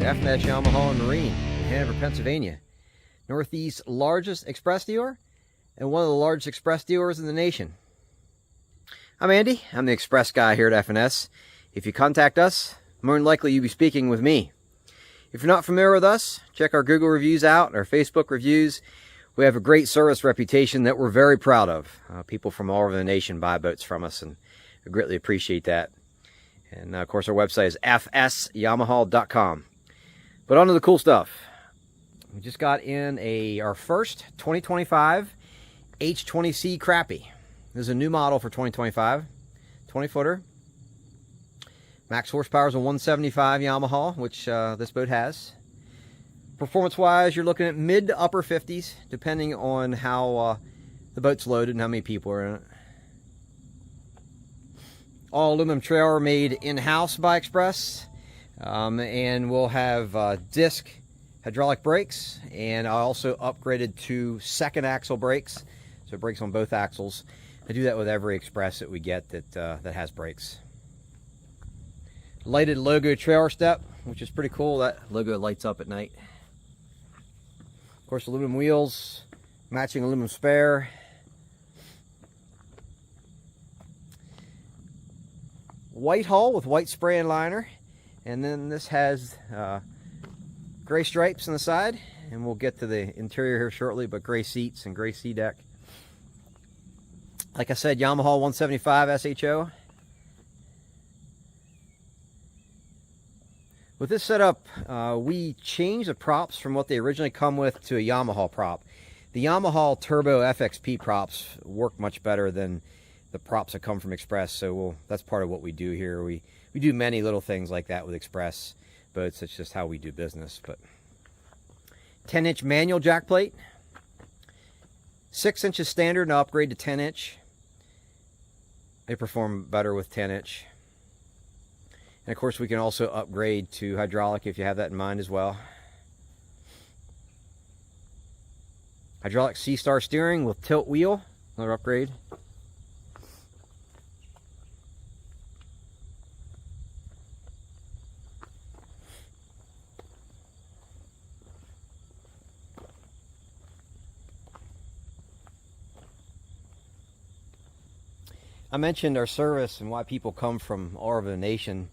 F&S Yamaha and Marine in Hanover, Pennsylvania. Northeast's largest express dealer and one of the largest express dealers in the nation. I'm Andy. I'm the express guy here at F&S. If you contact us, more than likely you'll be speaking with me. If you're not familiar with us, check our Google reviews out, our Facebook reviews. We have a great service reputation that we're very proud of. People from all over the nation buy boats from us, and we greatly appreciate that. And of course, our website is FSYamaha.com. But on to the cool stuff. We just got in our first 2025 H20C Crappie. This is a new model for 2025, 20-footer. Max horsepower is a 175 Yamaha, which this boat has. Performance-wise, you're looking at mid to upper 50s, depending on how the boat's loaded and how many people are in it. All aluminum trailer made in-house by Xpress, and we'll have disc hydraulic brakes, and I also upgraded to second axle brakes, so brakes on both axles. I do that with every Xpress that we get that has brakes. Lighted logo trailer step, which is pretty cool. That logo lights up at night. Of course, aluminum wheels, matching aluminum spare. White hull with white spray and liner, and then this has gray stripes on the side, and we'll get to the interior here shortly, but gray seats and gray sea deck. Like I said, Yamaha 175 SHO. With this setup, we changed the props from what they originally come with to a Yamaha prop. The Yamaha Turbo FXP props work much better than the props that come from Xpress, so that's part of what we do here. We do many little things like that with Xpress boats. It's just how we do business. But 10-inch manual jack plate, 6 inches standard, and upgrade to 10-inch. They perform better with 10-inch. And of course, we can also upgrade to hydraulic if you have that in mind as well. Hydraulic C-Star steering with tilt wheel, another upgrade. I mentioned our service and why people come from all over the nation.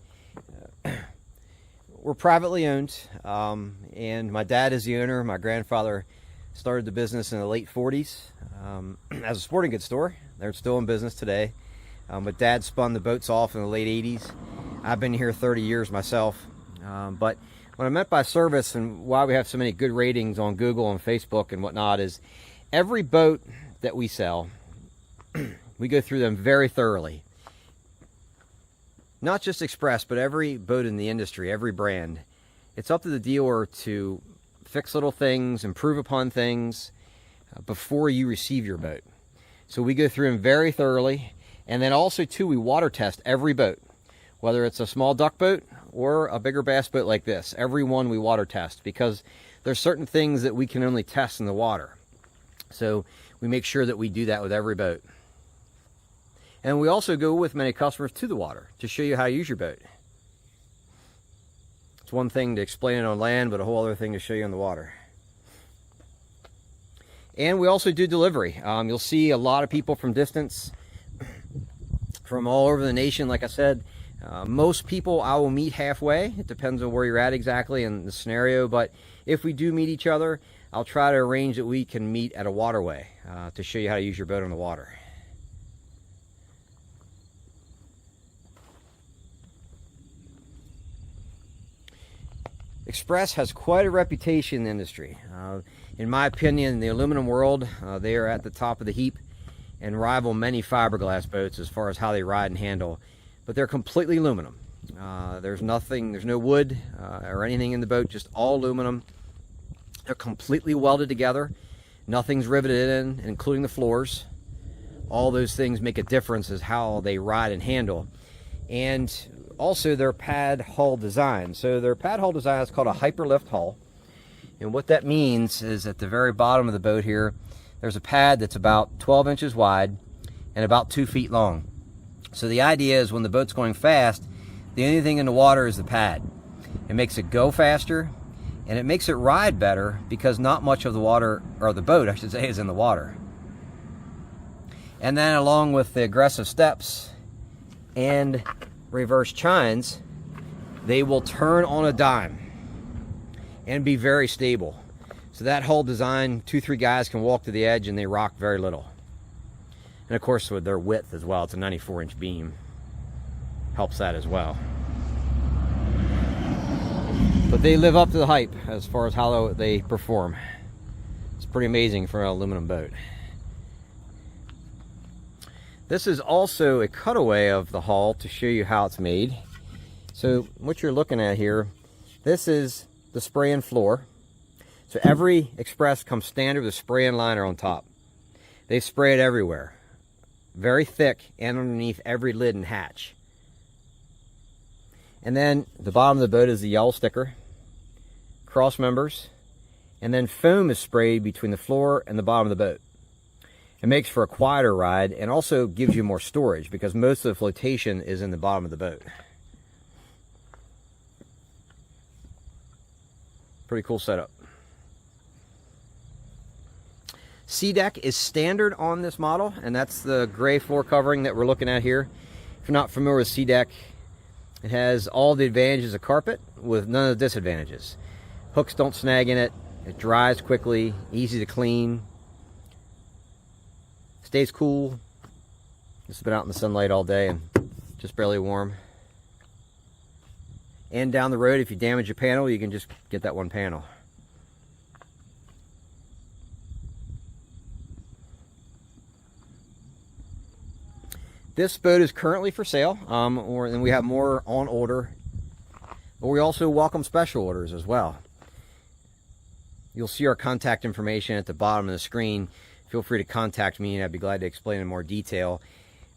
We're privately owned, and my dad is the owner. My grandfather started the business in the late 40s as a sporting goods store. They're still in business today. But Dad spun the boats off in the late 80s. I've been here 30 years myself. But what I meant by service and why we have so many good ratings on Google and Facebook and whatnot is every boat that we sell, we go through them very thoroughly. Not just Xpress, but every boat in the industry, every brand. It's up to the dealer to fix little things, improve upon things before you receive your boat. So we go through them very thoroughly. And then also, too, we water test every boat. Whether it's a small duck boat or a bigger bass boat like this. Every one we water test because there's certain things that we can only test in the water. So we make sure that we do that with every boat. And we also go with many customers to the water to show you how to use your boat. It's one thing to explain it on land, but a whole other thing to show you on the water. And we also do delivery. You'll see a lot of people from distance, from all over the nation. Like I said, most people I will meet halfway. It depends on where you're at exactly in the scenario. But if we do meet each other, I'll try to arrange that we can meet at a waterway to show you how to use your boat on the water. Xpress has quite a reputation in the industry. In my opinion, in the aluminum world, they are at the top of the heap and rival many fiberglass boats as far as how they ride and handle. But they're completely aluminum. There's no wood or anything in the boat, just all aluminum. They're completely welded together. Nothing's riveted in, including the floors. All those things make a difference as how they ride and handle. And also their pad hull design. So their pad hull design is called a hyperlift hull. And what that means is at the very bottom of the boat here, there's a pad that's about 12 inches wide and about 2 feet long. So the idea is when the boat's going fast, the only thing in the water is the pad. It makes it go faster, and it makes it ride better because not much of the water, or the boat I should say, is in the water. And then along with the aggressive steps and reverse chines, they will turn on a dime and be very stable. So that whole design, 2-3 guys can walk to the edge and they rock very little. And of course with their width as well, it's a 94-inch beam. Helps that as well. But they live up to the hype as far as how they perform. It's pretty amazing for an aluminum boat. This is also a cutaway of the hull to show you how it's made. So what you're looking at here, this is the spray-in floor. So every Xpress comes standard with a spray-in liner on top. They spray it everywhere. Very thick and underneath every lid and hatch. And then the bottom of the boat is the yellow sticker, cross members, and then foam is sprayed between the floor and the bottom of the boat. It makes for a quieter ride and also gives you more storage because most of the flotation is in the bottom of the boat. Pretty cool setup. C-deck is standard on this model, and that's the gray floor covering that we're looking at here. If you're not familiar with C-deck, it has all the advantages of carpet with none of the disadvantages. Hooks don't snag in it, it dries quickly, easy to clean, stays cool. This has been out in the sunlight all day and just barely warm. And down the road, if you damage a panel, you can just get that one panel. This boat is currently for sale, and we have more on order, but we also welcome special orders as well. You'll see our contact information at the bottom of the screen. Feel free to contact me and I'd be glad to explain in more detail.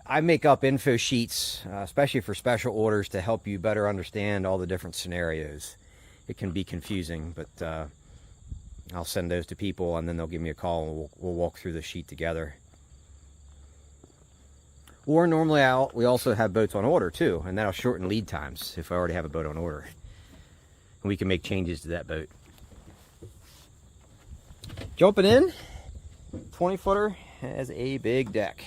I make up info sheets, especially for special orders, to help you better understand all the different scenarios. It can be confusing, but I'll send those to people and then they'll give me a call and we'll walk through the sheet together. Or normally we also have boats on order too, and that'll shorten lead times if I already have a boat on order. And we can make changes to that boat. Jumping in, 20-footer has a big deck.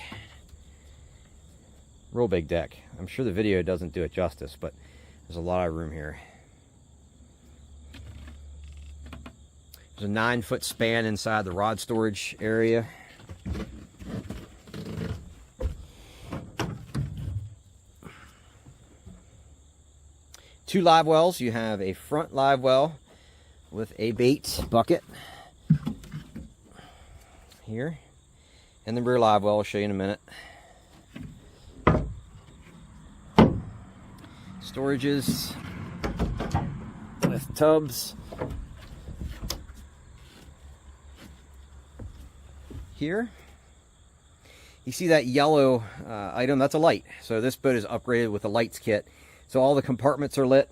Real big deck. I'm sure the video doesn't do it justice, but there's a lot of room here. There's a 9-foot span inside the rod storage area. Two live wells. You have a front live well with a bait bucket here, and the rear live well I'll show you in a minute. Storages with tubs here. You see that yellow item? That's a light. So this boat is upgraded with a lights kit. So all the compartments are lit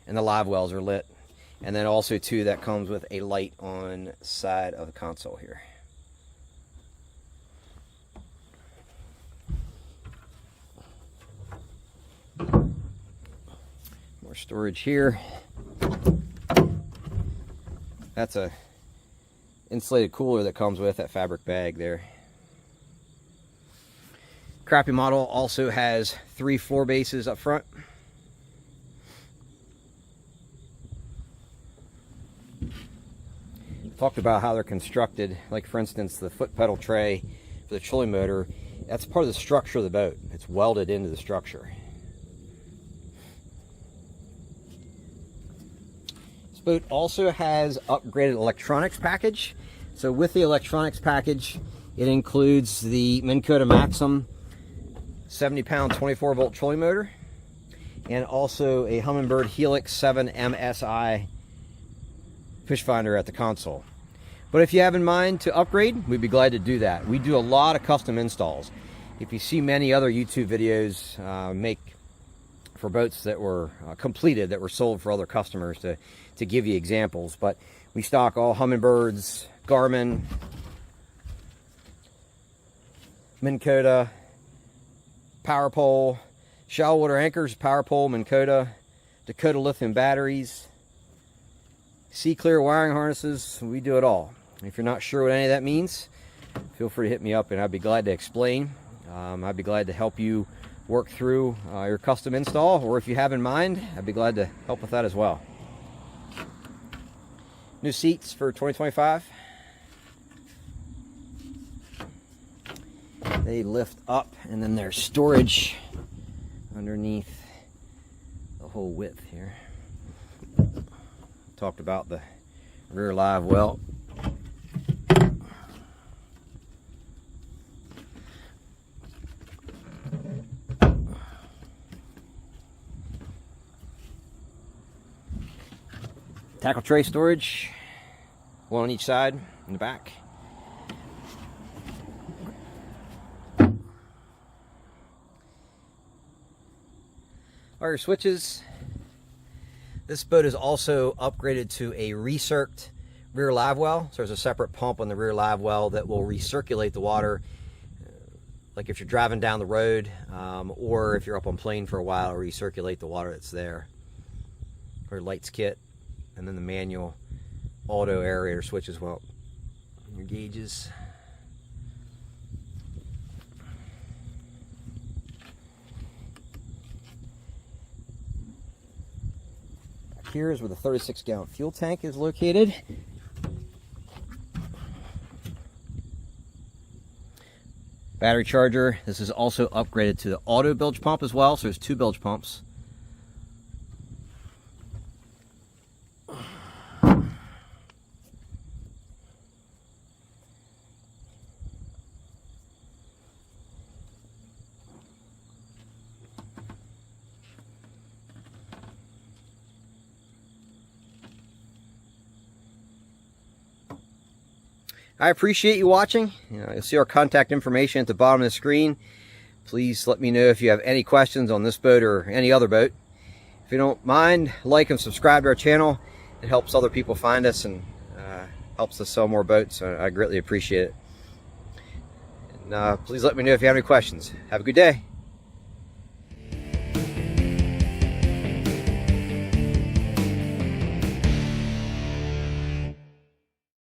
and the live wells are lit. And then also too, that comes with a light on the side of the console here. More storage here. That's a insulated cooler that comes with that fabric bag there. Crappie model also has 3 floor bases up front. Talked about how they're constructed, like for instance the foot pedal tray for the trolling motor. That's part of the structure of the boat. It's welded into the structure. This boat also has upgraded electronics package. So with the electronics package, it includes the Minn Kota Maxim 70-pound 24-volt trolling motor, and also a Humminbird Helix 7 MSI fish finder at the console. But if you have in mind to upgrade, we'd be glad to do that. We do a lot of custom installs. If you see many other YouTube videos make for boats that were completed, that were sold for other customers, to give you examples. But we stock all Humminbirds, Garmin, Minn Kota, Power Pole, shallow water anchors, Power Pole, Minn Kota, Dakota lithium batteries, C-clear wiring harnesses. We do it all. If you're not sure what any of that means, feel free to hit me up and I'd be glad to explain. I'd be glad to help you work through your custom install, or if you have in mind, I'd be glad to help with that as well. New seats for 2025. They lift up and then there's storage underneath the whole width here. Talked about the rear live well. Tackle tray storage, one on each side in the back. All your switches. This boat is also upgraded to a recirced rear live well. So there's a separate pump on the rear live well that will recirculate the water. Like if you're driving down the road, or if you're up on plane for a while, it'll recirculate the water that's there. Or lights kit, and then the manual auto aerator switch as well. Your gauges. Here is where the 36-gallon fuel tank is located. Battery charger. This is also upgraded to the auto bilge pump as well, so there's 2 bilge pumps. I appreciate you watching. You'll see our contact information at the bottom of the screen. Please let me know if you have any questions on this boat or any other boat. If you don't mind, like and subscribe to our channel. It helps other people find us and helps us sell more boats. I greatly appreciate it. And please let me know if you have any questions. Have a good day.